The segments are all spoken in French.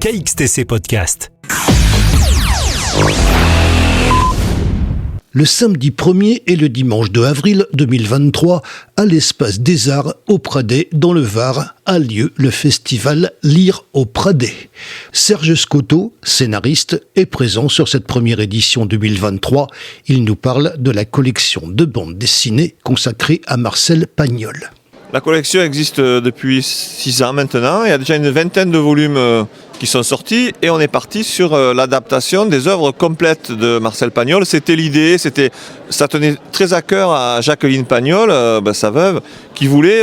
KXTC Podcast. Le samedi 1er et le dimanche 2 avril 2023, à l'Espace des Arts au Pradet, dans le Var, a lieu le festival Lire au Pradet. Serge Scotto, scénariste, est présent sur cette première édition 2023. Il nous parle de la collection de bandes dessinées consacrée à Marcel Pagnol. La collection existe depuis 6 ans maintenant. Il y a déjà une vingtaine de volumes qui sont sortis et on est parti sur l'adaptation des œuvres complètes de Marcel Pagnol. C'était l'idée, ça tenait très à cœur à Jacqueline Pagnol, sa veuve, qui voulait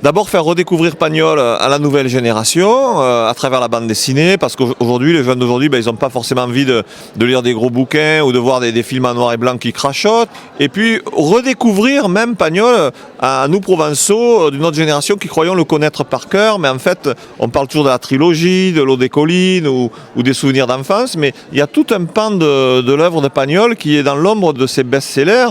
d'abord faire redécouvrir Pagnol à la nouvelle génération à travers la bande dessinée, parce qu'aujourd'hui, les jeunes d'aujourd'hui, ils n'ont pas forcément envie de lire des gros bouquins ou de voir des films en noir et blanc qui crachotent. Et puis redécouvrir même Pagnol à nous Provençaux d'une autre génération qui croyons le connaître par cœur, mais en fait, on parle toujours de la trilogie, de L'eau des collines ou des souvenirs d'enfance, mais il y a tout un pan de l'œuvre de Pagnol qui est dans l'ombre de ses best-sellers,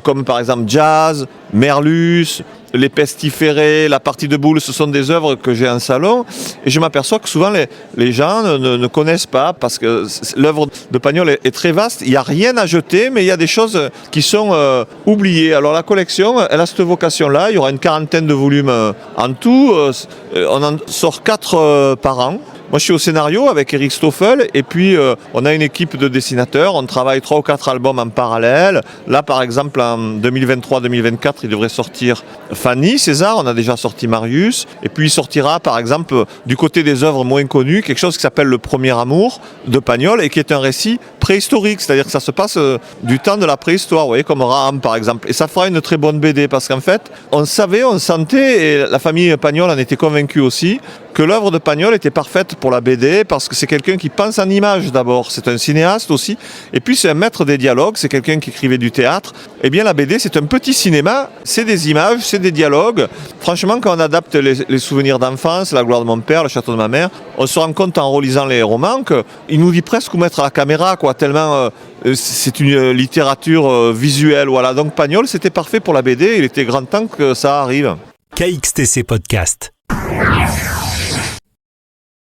comme par exemple Jazz, Merluce, Les Pestiférés, La partie de boules. Ce sont des œuvres que j'ai en salon et je m'aperçois que souvent les gens ne connaissent pas, parce que l'œuvre de Pagnol est très vaste. Il n'y a rien à jeter, mais il y a des choses qui sont oubliées. Alors la collection, elle a cette vocation-là. Il y aura une quarantaine de volumes en tout. On en sort 4 par an. Moi, je suis au scénario avec Eric Stoffel et puis on a une équipe de dessinateurs. On travaille 3 ou 4 albums en parallèle. Là, par exemple, en 2023-2024, il devrait sortir Fanny, César. On a déjà sorti Marius. Et puis, il sortira, par exemple, du côté des œuvres moins connues, quelque chose qui s'appelle Le Premier Amour de Pagnol et qui est un récit préhistorique. C'est-à-dire que ça se passe du temps de la préhistoire, vous voyez, comme Raham, par exemple. Et ça fera une très bonne BD parce qu'en fait, on sentait, et la famille Pagnol en était convaincue aussi, que l'œuvre de Pagnol était parfaite pour la BD, parce que c'est quelqu'un qui pense en images d'abord, c'est un cinéaste aussi, et puis c'est un maître des dialogues, c'est quelqu'un qui écrivait du théâtre. Eh bien la BD, c'est un petit cinéma, c'est des images, c'est des dialogues. Franchement, quand on adapte les souvenirs d'enfance, La gloire de mon père, Le château de ma mère, on se rend compte en relisant les romans qu'il nous dit presque où mettre la caméra, tellement c'est une littérature visuelle. Voilà. Donc Pagnol, c'était parfait pour la BD, il était grand temps que ça arrive. KXTC Podcast.